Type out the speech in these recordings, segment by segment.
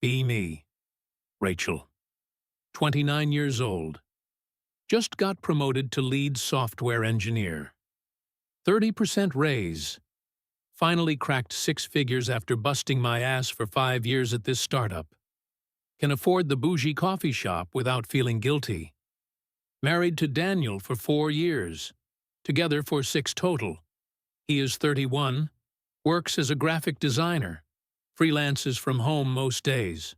Be me, Rachel. 29 years old. Just got promoted to lead software engineer. 30% raise. Finally cracked six figures after busting my ass for 5 years at this startup. Can afford the bougie coffee shop without feeling guilty. Married to Daniel for 4 years. Together for 6 total. He is 31, works as a graphic designer, freelances from home most days.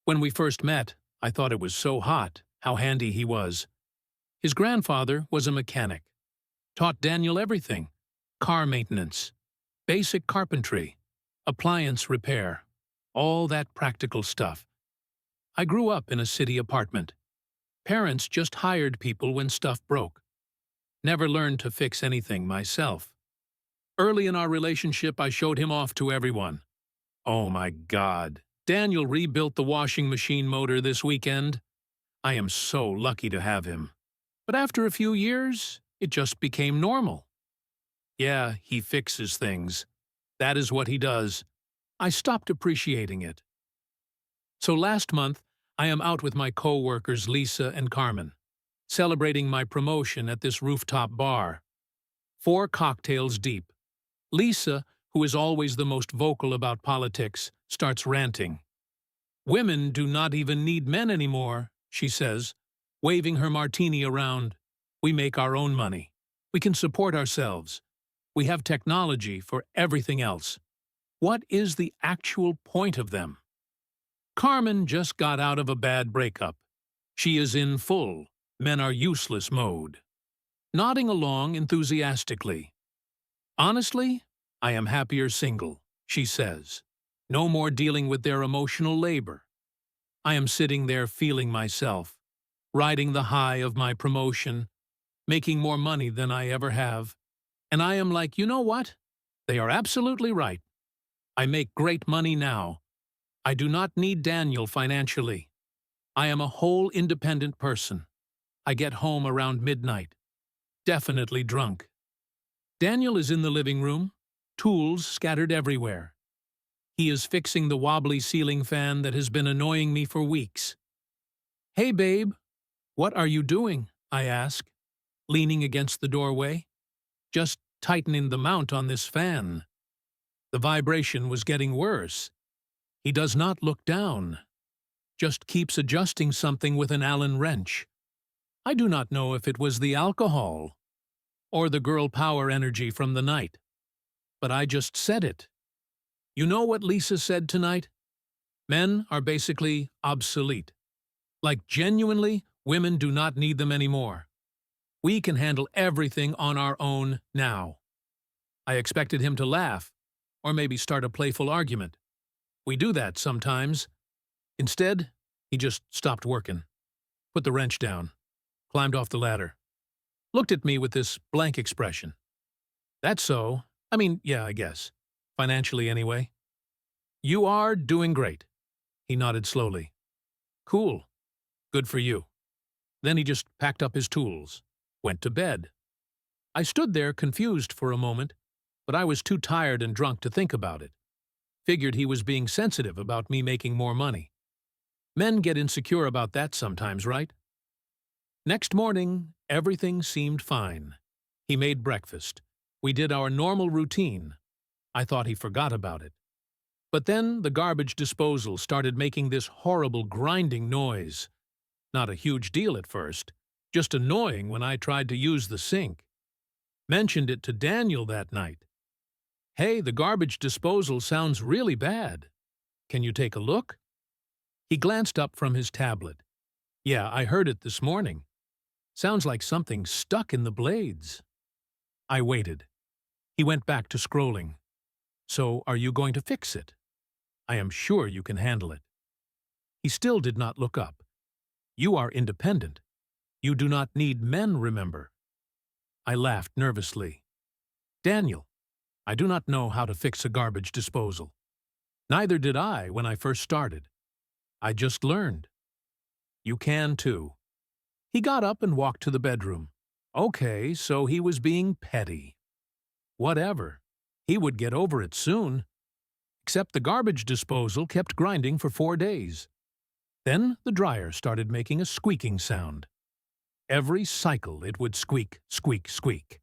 When we first met, I thought it was so hot, how handy he was. His grandfather was a mechanic. Taught Daniel everything: car maintenance, basic carpentry, appliance repair, all that practical stuff. I grew up in a city apartment. Parents just hired people when stuff broke. Never learned to fix anything myself. Early in our relationship, I showed him off to everyone. Oh my God, Daniel rebuilt the washing machine motor this weekend. I am so lucky to have him. But after a few years, it just became normal. Yeah, he fixes things. That is what he does. I stopped appreciating it. So last month, I am out with my co-workers Lisa and Carmen, celebrating my promotion at this rooftop bar. 4 cocktails deep. Lisa, who is always the most vocal about politics, starts ranting. "Women do not even need men anymore," she says, waving her martini around. "We make our own money. We can support ourselves. We have technology for everything else. What is the actual point of them?" Carmen just got out of a bad breakup. She is in full "men are useless" mode, nodding along enthusiastically. "Honestly, I am happier single," she says. "No more dealing with their emotional labor. I am sitting there feeling myself, riding the high of my promotion, making more money than I ever have. And I am like, you know what? They are absolutely right. I make great money now. I do not need Daniel financially. I am a whole independent person. I get home around midnight. Definitely drunk. Daniel is in the living room, tools scattered everywhere. He is fixing the wobbly ceiling fan that has been annoying me for weeks. "Hey, babe, what are you doing?" I ask, leaning against the doorway. "Just tightening the mount on this fan." The vibration was getting worse. He does not look down, just keeps adjusting something with an Allen wrench. I do not know if it was the alcohol or the girl power energy from the night, but I just said it. You know what Lisa said tonight? Men are basically obsolete. Like genuinely, women do not need them anymore. We can handle everything on our own now. I expected him to laugh, or maybe start a playful argument. We do that sometimes. Instead, he just stopped working, put the wrench down, climbed off the ladder, looked at me with this blank expression. "That's so. I mean, yeah, I guess. Financially anyway." "You are doing great." He nodded slowly. "Cool. Good for you." Then he just packed up his tools, went to bed. I stood there confused for a moment, but I was too tired and drunk to think about it. Figured he was being sensitive about me making more money. Men get insecure about that sometimes, right? Next morning, everything seemed fine. He made breakfast. We did our normal routine. I thought he forgot about it. But then the garbage disposal started making this horrible grinding noise. Not a huge deal at first, just annoying when I tried to use the sink. Mentioned it to Daniel that night. "Hey, the garbage disposal sounds really bad. Can you take a look?" He glanced up from his tablet. "Yeah, I heard it this morning. Sounds like something stuck in the blades." I waited. He went back to scrolling. "So, are you going to fix it? I am sure you can handle it." He still did not look up. "You are independent. You do not need men, remember." I laughed nervously. "Daniel, I do not know how to fix a garbage disposal. Neither did I when I first started. I just learned. You can too." He got up and walked to the bedroom. Okay, so he was being petty. Whatever. He would get over it soon. Except the garbage disposal kept grinding for 4 days. Then the dryer started making a squeaking sound. Every cycle it would squeak, squeak, squeak.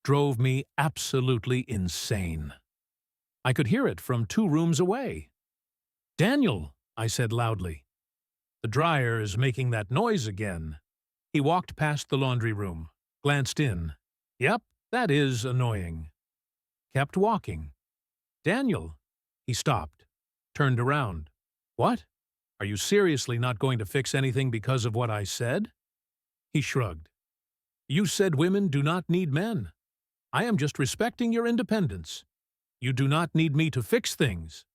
Drove me absolutely insane. I could hear it from 2 rooms away. "Daniel," I said loudly. "The dryer is making that noise again." He walked past the laundry room, glanced in. "Yep, that is annoying." Kept walking. "Daniel." He stopped, turned around. "What? Are you seriously not going to fix anything because of what I said?" He shrugged. "You said women do not need men. I am just respecting your independence. You do not need me to fix things.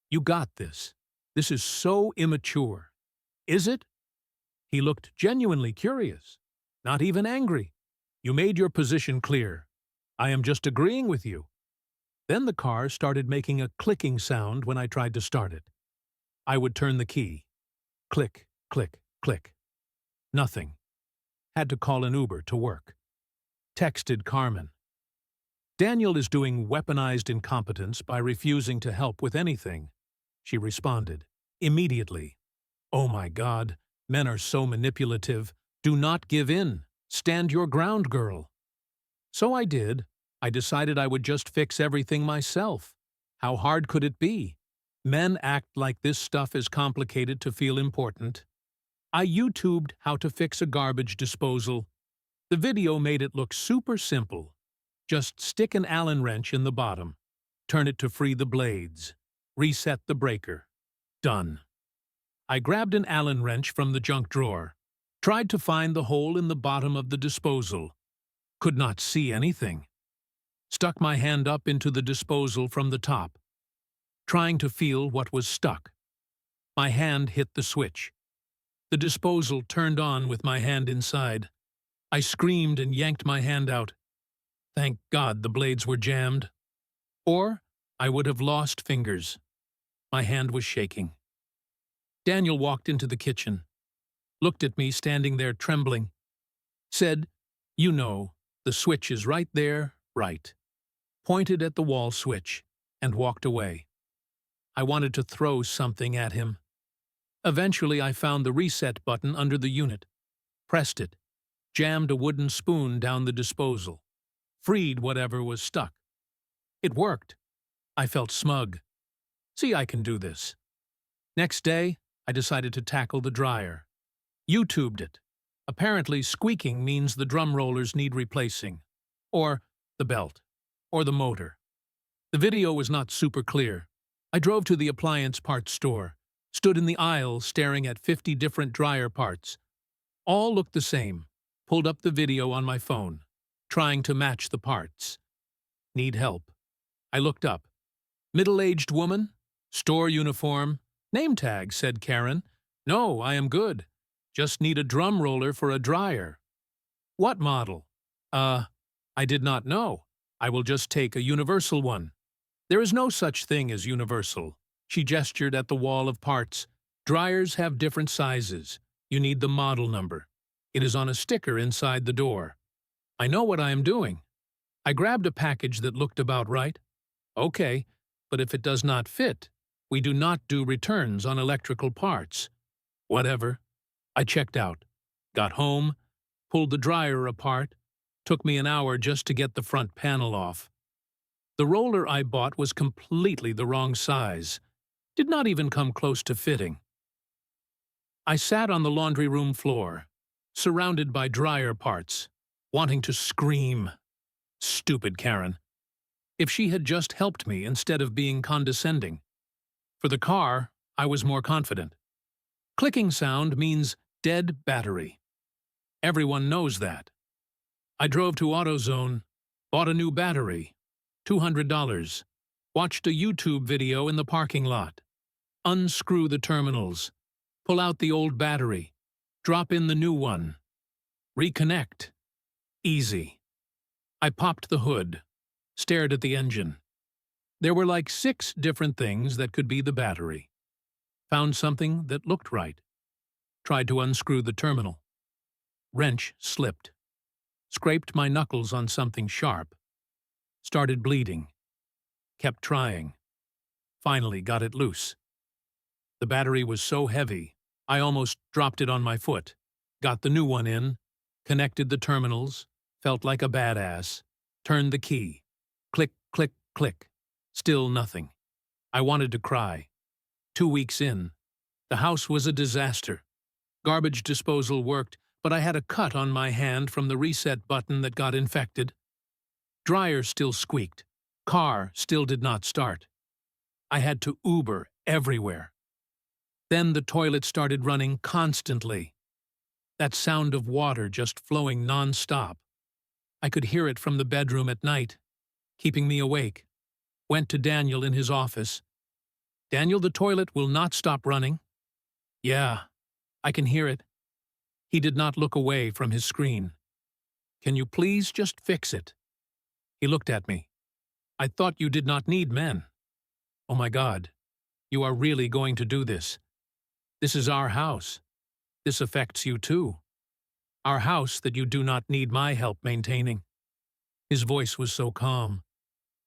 You got this. This is so immature. Is it?" He looked genuinely curious, not even angry. "You made your position clear. I am just agreeing with you." Then the car started making a clicking sound when I tried to start it. I would turn the key. Click, click, click. Nothing. Had to call an Uber to work. Texted Carmen. "Daniel is doing weaponized incompetence by refusing to help with anything." She responded. Immediately. "Oh my God, men are so manipulative. Do not give in. Stand your ground, girl." So I did. I decided I would just fix everything myself. How hard could it be? Men act like this stuff is complicated to feel important. I YouTubed how to fix a garbage disposal. The video made it look super simple. Just stick an Allen wrench in the bottom, turn it to free the blades, reset the breaker. Done. I grabbed an Allen wrench from the junk drawer, tried to find the hole in the bottom of the disposal. Could not see anything. Stuck my hand up into the disposal from the top, trying to feel what was stuck. My hand hit the switch. The disposal turned on with my hand inside. I screamed and yanked my hand out. Thank God the blades were jammed. Or I would have lost fingers. My hand was shaking. Daniel walked into the kitchen, looked at me standing there trembling, said, "You know, the switch is right there, right," pointed at the wall switch, and walked away. I wanted to throw something at him. Eventually I found the reset button under the unit, pressed it, jammed a wooden spoon down the disposal, freed whatever was stuck. It worked. I felt smug. See, I can do this. Next day, I decided to tackle the dryer. YouTubed it. Apparently, squeaking means the drum rollers need replacing, or the belt, or the motor. The video was not super clear. I drove to the appliance parts store, stood in the aisle staring at 50 different dryer parts. All looked the same. Pulled up the video on my phone, trying to match the parts. Need help. I looked up. Middle-aged woman, store uniform, name tag, said Karen. No, I am good. Just need a drum roller for a dryer. What model? I did not know. I will just take a universal one. There is no such thing as universal. She gestured at the wall of parts. Dryers have different sizes. You need the model number. It is on a sticker inside the door. I know what I am doing. I grabbed a package that looked about right. Okay, but if it does not fit, we do not do returns on electrical parts. Whatever. I checked out. Got home, pulled the dryer apart. Took me an hour just to get the front panel off. The roller I bought was completely the wrong size. Did not even come close to fitting. I sat on the laundry room floor, surrounded by dryer parts, wanting to scream. Stupid Karen. If she had just helped me instead of being condescending. For the car, I was more confident. Clicking sound means dead battery. Everyone knows that. I drove to AutoZone, bought a new battery, $200, watched a YouTube video in the parking lot. Unscrew the terminals, pull out the old battery, drop in the new one. Reconnect. Easy. I popped the hood, stared at the engine. There were like 6 different things that could be the battery. Found something that looked right. Tried to unscrew the terminal. Wrench slipped. Scraped my knuckles on something sharp. Started bleeding. Kept trying. Finally got it loose. The battery was so heavy, I almost dropped it on my foot. Got the new one in, connected the terminals, felt like a badass, turned the key. Click, click, click. Still nothing. I wanted to cry. 2 weeks in, the house was a disaster. Garbage disposal worked, but I had a cut on my hand from the reset button that got infected. Dryer still squeaked. Car still did not start. I had to Uber everywhere. Then the toilet started running constantly. That sound of water just flowing non-stop. I could hear it from the bedroom at night, keeping me awake. Went to Daniel in his office. "Daniel, the toilet will not stop running." "Yeah, I can hear it." He did not look away from his screen. "Can you please just fix it?" He looked at me. "I thought you did not need men." "Oh my God, you are really going to do this? This is our house. This affects you too. Our house that you do not need my help maintaining." His voice was so calm.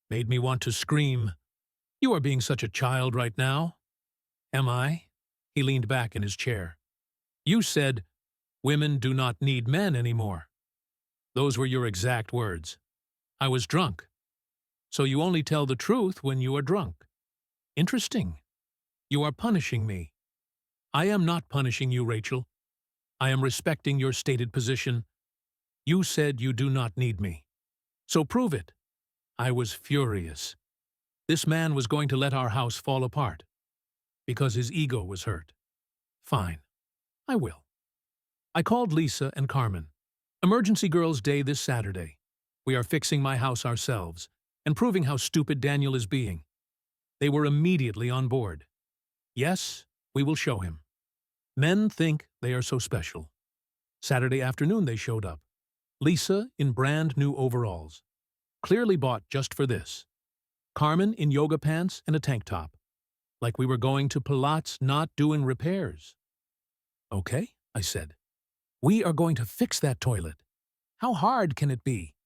Made me want to scream. "You are being such a child right now." "Am I?" He leaned back in his chair. "You said, 'Women do not need men anymore.' Those were your exact words. I was drunk. So you only tell the truth when you are drunk. Interesting. You are punishing me." "I am not punishing you, Rachel. I am respecting your stated position. You said you do not need me. So prove it." I was furious. This man was going to let our house fall apart because his ego was hurt. Fine, I will. I called Lisa and Carmen. "Emergency Girls Day this Saturday. We are fixing my house ourselves and proving how stupid Daniel is being." They were immediately on board. "Yes, we will show him." Men think they are so special. Saturday afternoon they showed up. Lisa in brand new overalls, clearly bought just for this. Carmen in yoga pants and a tank top, like we were going to Pilates, not doing repairs. "Okay," I said. "We are going to fix that toilet. How hard can it be?"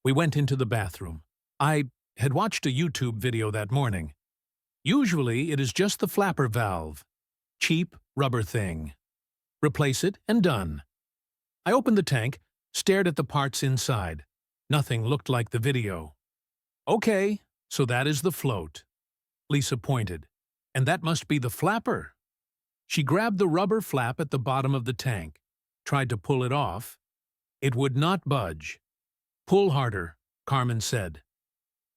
We went into the bathroom. I had watched a YouTube video that morning. Usually it is just the flapper valve. Cheap rubber thing. Replace it and done. I opened the tank, stared at the parts inside. Nothing looked like the video. "Okay, so that is the float." Lisa pointed. "And that must be the flapper." She grabbed the rubber flap at the bottom of the tank, tried to pull it off. It would not budge. "Pull harder," Carmen said.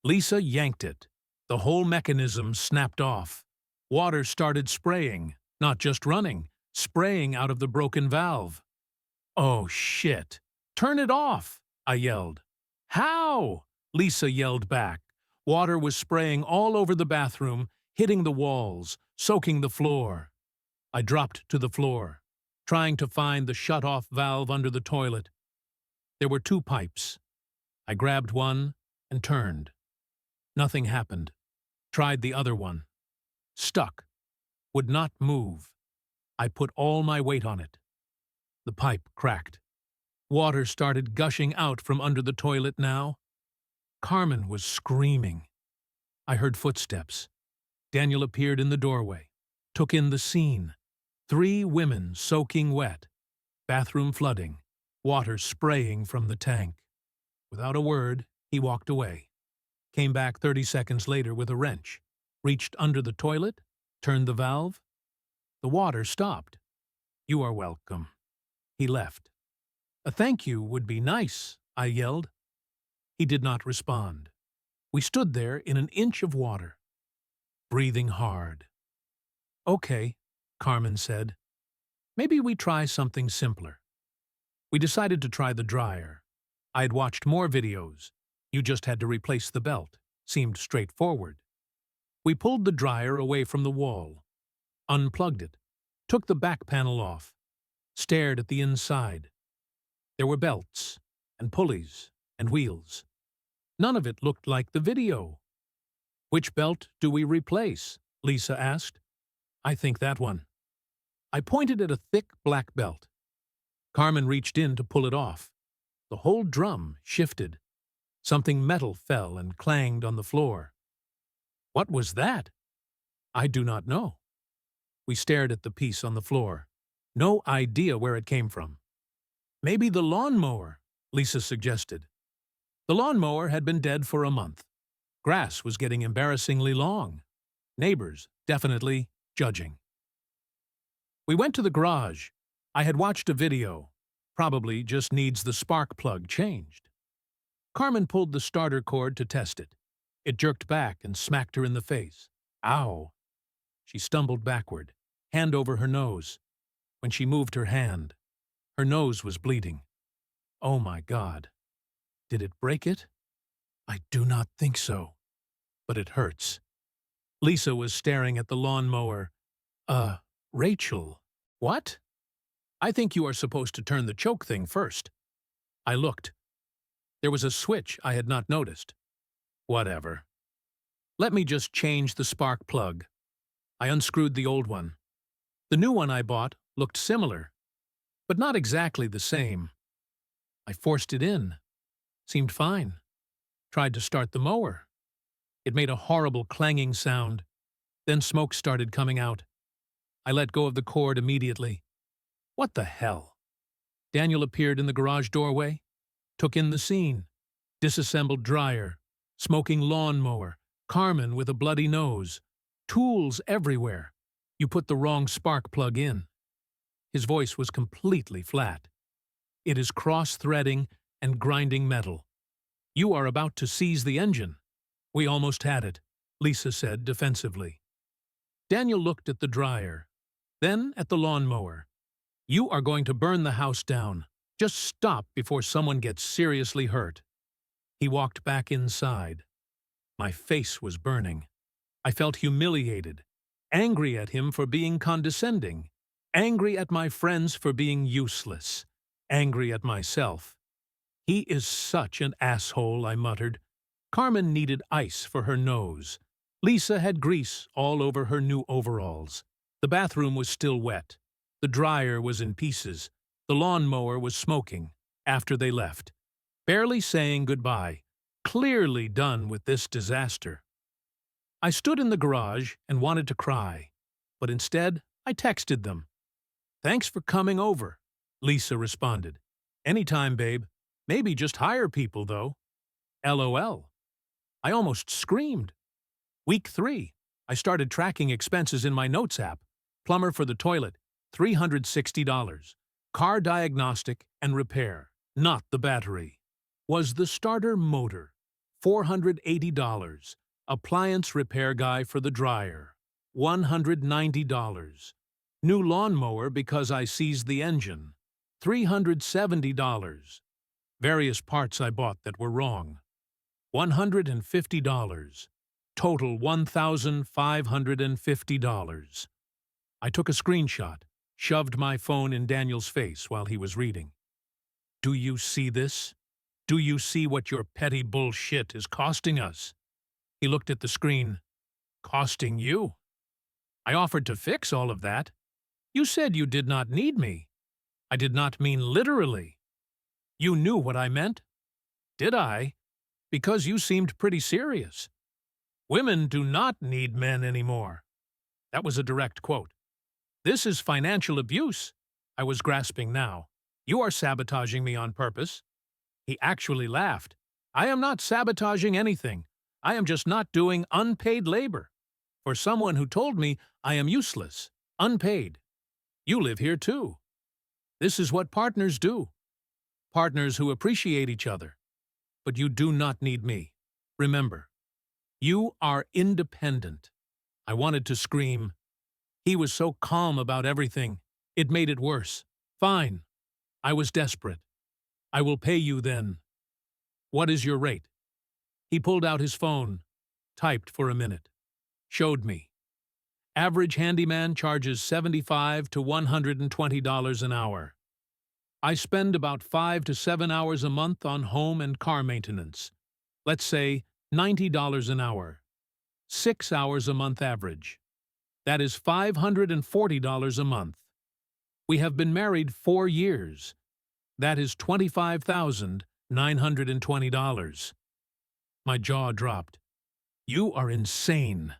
Lisa yanked it. The whole mechanism snapped off. Water started spraying, not just running, spraying out of the broken valve. "Oh, shit. Turn it off," I yelled. "How?" Lisa yelled back. Water was spraying all over the bathroom, hitting the walls, soaking the floor. I dropped to the floor, trying to find the shut-off valve under the toilet. There were 2 pipes. I grabbed one and turned. Nothing happened. Tried the other one. Stuck. Would not move. I put all my weight on it. The pipe cracked. Water started gushing out from under the toilet now. Carmen was screaming. I heard footsteps. Daniel appeared in the doorway, took in the scene. 3 women soaking wet, bathroom flooding, water spraying from the tank. Without a word, he walked away. Came back 30 seconds later with a wrench, reached under the toilet, turned the valve. The water stopped. "You are welcome." He left. "A thank you would be nice," I yelled. He did not respond. We stood there in an inch of water, breathing hard. "Okay," Carmen said. "Maybe we try something simpler." We decided to try the dryer. I had watched more videos. You just had to replace the belt. Seemed straightforward. We pulled the dryer away from the wall, unplugged it, took the back panel off, stared at the inside. There were belts and pulleys and wheels. None of it looked like the video. "Which belt do we replace?" Lisa asked. "I think that one." I pointed at a thick black belt. Carmen reached in to pull it off. The whole drum shifted. Something metal fell and clanged on the floor. "What was that?" I do not know. We stared at the piece on the floor. No idea where it came from. Maybe the lawnmower, Lisa suggested. The lawnmower had been dead for a month. Grass was getting embarrassingly long. Neighbors definitely judging. We went to the garage. I had watched a video. Probably just needs the spark plug changed. Carmen pulled the starter cord to test it. It jerked back and smacked her in the face. Ow! She stumbled backward, hand over her nose. When she moved her hand, her nose was bleeding. Oh my God. Did it break it? I do not think so. But it hurts. Lisa was staring at the lawnmower. Rachel. What? I think you are supposed to turn the choke thing first. I looked. There was a switch I had not noticed. Whatever. Let me just change the spark plug. I unscrewed the old one. The new one I bought looked similar, but not exactly the same. I forced it in. Seemed fine. Tried to start the mower. It made a horrible clanging sound. Then smoke started coming out. I let go of the cord immediately. What the hell? Daniel appeared in the garage doorway, took in the scene. Disassembled dryer, smoking lawnmower, Carmen with a bloody nose, tools everywhere. You put the wrong spark plug in. His voice was completely flat. It is cross-threading and grinding metal. You are about to seize the engine. We almost had it, Lisa said defensively. Daniel looked at the dryer, then at the lawnmower. You are going to burn the house down. Just stop before someone gets seriously hurt. He walked back inside. My face was burning. I felt humiliated, angry at him for being condescending, angry at my friends for being useless, angry at myself. He is such an asshole, I muttered. Carmen needed ice for her nose. Lisa had grease all over her new overalls. The bathroom was still wet. The dryer was in pieces. The lawnmower was smoking after they left. Barely saying goodbye. Clearly done with this disaster. I stood in the garage and wanted to cry, but instead I texted them. Thanks for coming over, Lisa responded. Anytime, babe. Maybe just hire people, though. LOL. I almost screamed. Week 3, I started tracking expenses in my notes app. Plumber for the toilet, $360. Car diagnostic and repair, not the battery. Was the starter motor, $480. Appliance repair guy for the dryer, $190. New lawnmower because I seized the engine, $370. Various parts I bought that were wrong, $150. Total $1,550. I took a screenshot, shoved my phone in Daniel's face while he was reading. Do you see this? Do you see what your petty bullshit is costing us? He looked at the screen. Costing you? I offered to fix all of that. You said you did not need me. I did not mean literally. You knew what I meant? Did I? Because you seemed pretty serious. Women do not need men anymore. That was a direct quote. This is financial abuse. I was grasping now. You are sabotaging me on purpose. He actually laughed. I am not sabotaging anything. I am just not doing unpaid labor. For someone who told me I am useless, unpaid. You live here too. This is what partners do. Partners who appreciate each other. But you do not need me. Remember, you are independent. I wanted to scream. He was so calm about everything. It made it worse. Fine. I was desperate. I will pay you then. What is your rate? He pulled out his phone, typed for a minute, showed me. Average handyman charges $75 to $120 an hour. I spend about 5 to 7 hours a month on home and car maintenance. Let's say $90 an hour. 6 hours a month average. That is $540 a month. We have been married 4 years. That is $25,920. My jaw dropped. You are insane.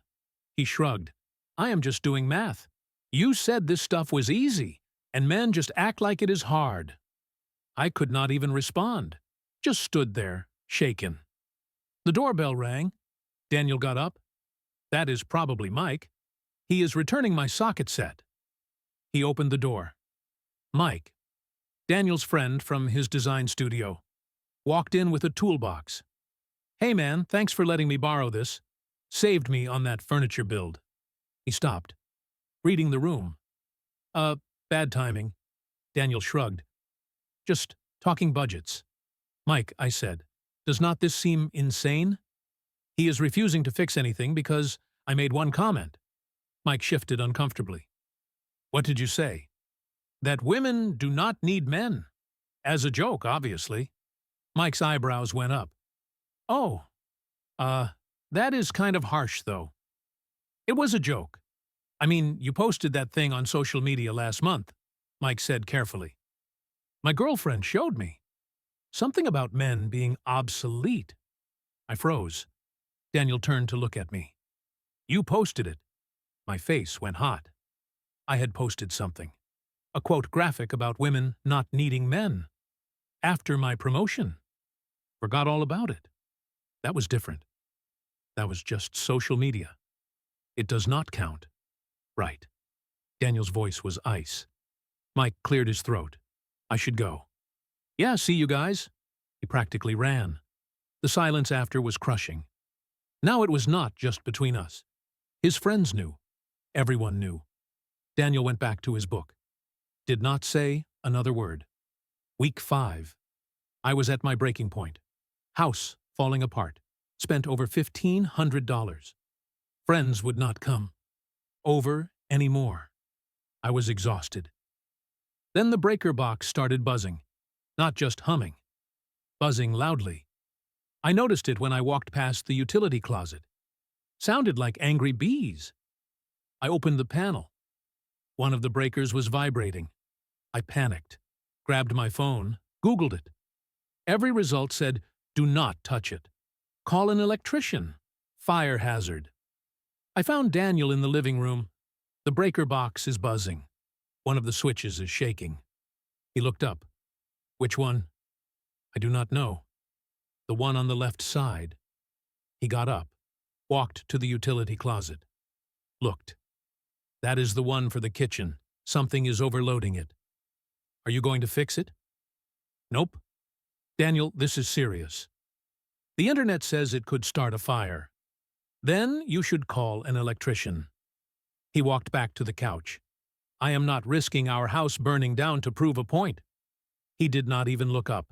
He shrugged. I am just doing math. You said this stuff was easy, and men just act like it is hard. I could not even respond. Just stood there, shaken. The doorbell rang. Daniel got up. That is probably Mike. He is returning my socket set. He opened the door. Mike, Daniel's friend from his design studio, walked in with a toolbox. Hey man, thanks for letting me borrow this. Saved me on that furniture build. He stopped, reading the room. Bad timing. Daniel shrugged. Just talking budgets. Mike, I said, does not this seem insane? He is refusing to fix anything because I made one comment. Mike shifted uncomfortably. What did you say? That women do not need men. As a joke, obviously. Mike's eyebrows went up. Oh, that is kind of harsh, though. It was a joke. I mean, you posted that thing on social media last month, Mike said carefully. My girlfriend showed me. Something about men being obsolete. I froze. Daniel turned to look at me. You posted it. My face went hot. I had posted something. A quote graphic about women not needing men. After my promotion. Forgot all about it. That was different. That was just social media. It does not count. Right. Daniel's voice was ice. Mike cleared his throat. I should go. Yeah, see you guys. He practically ran. The silence after was crushing. Now it was not just between us. His friends knew. Everyone knew. Daniel went back to his book. Did not say another word. Week 5. I was at my breaking point. House falling apart. Spent over $1,500. Friends would not come. Over anymore. I was exhausted. Then the breaker box started buzzing. Not just humming. Buzzing loudly. I noticed it when I walked past the utility closet. Sounded like angry bees. I opened the panel. One of the breakers was vibrating. I panicked. Grabbed my phone. Googled it. Every result said, do not touch it. Call an electrician. Fire hazard. I found Daniel in the living room. The breaker box is buzzing. One of the switches is shaking. He looked up. Which one? I do not know. The one on the left side. He got up, walked to the utility closet. Looked. That is the one for the kitchen. Something is overloading it. Are you going to fix it? Nope. Daniel, this is serious. The internet says it could start a fire. Then you should call an electrician. He walked back to the couch. I am not risking our house burning down to prove a point. He did not even look up.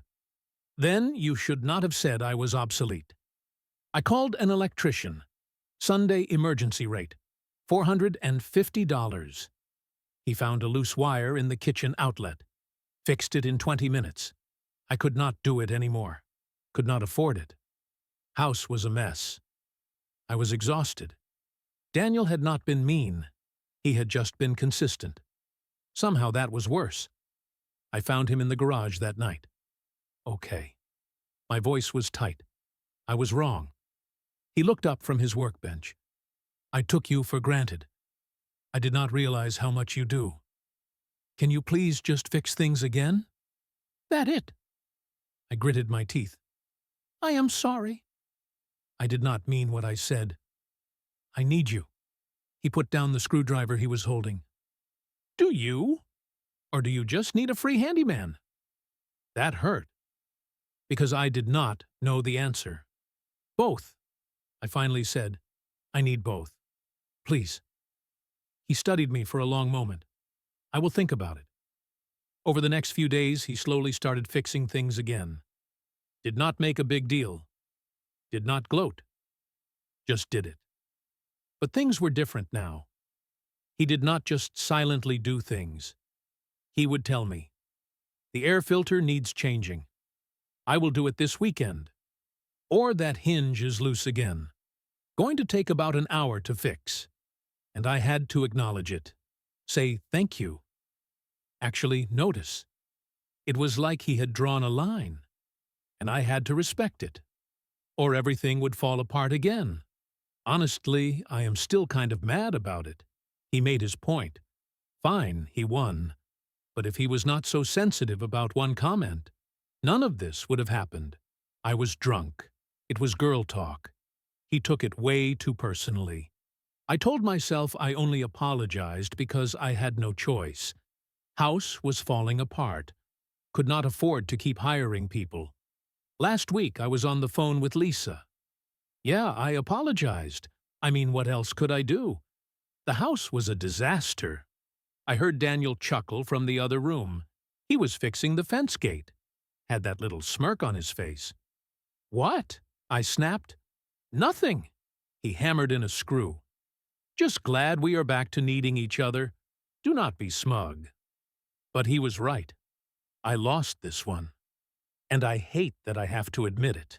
Then you should not have said I was obsolete. I called an electrician. Sunday emergency rate. $450. He found a loose wire in the kitchen outlet. Fixed it in 20 minutes. I could not do it anymore. Could not afford it. House was a mess. I was exhausted. Daniel had not been mean. He had just been consistent. Somehow that was worse. I found him in the garage that night. Okay. My voice was tight. I was wrong. He looked up from his workbench. I took you for granted. I did not realize how much you do. Can you please just fix things again? That it? I gritted my teeth. I am sorry. I did not mean what I said. I need you. He put down the screwdriver he was holding. Do you? Or do you just need a free handyman? That hurt. Because I did not know the answer. Both. I finally said, I need both. Please. He studied me for a long moment. I will think about it. Over the next few days, he slowly started fixing things again. Did not make a big deal. Did not gloat. Just did it. But things were different now. He did not just silently do things. He would tell me, the air filter needs changing. I will do it this weekend. Or that hinge is loose again. Going to take about an hour to fix. And I had to acknowledge it. Say thank you. Actually notice. It was like he had drawn a line. And I had to respect it. Or everything would fall apart again. Honestly, I am still kind of mad about it. He made his point. Fine, he won. But if he was not so sensitive about one comment, none of this would have happened. I was drunk. It was girl talk. He took it way too personally. I told myself I only apologized because I had no choice. House was falling apart. Could not afford to keep hiring people. Last week I was on the phone with Lisa. Yeah, I apologized. I mean, what else could I do? The house was a disaster. I heard Daniel chuckle from the other room. He was fixing the fence gate. Had that little smirk on his face. What? I snapped. Nothing. He hammered in a screw. Just glad we are back to needing each other. Do not be smug. But he was right. I lost this one. And I hate that I have to admit it.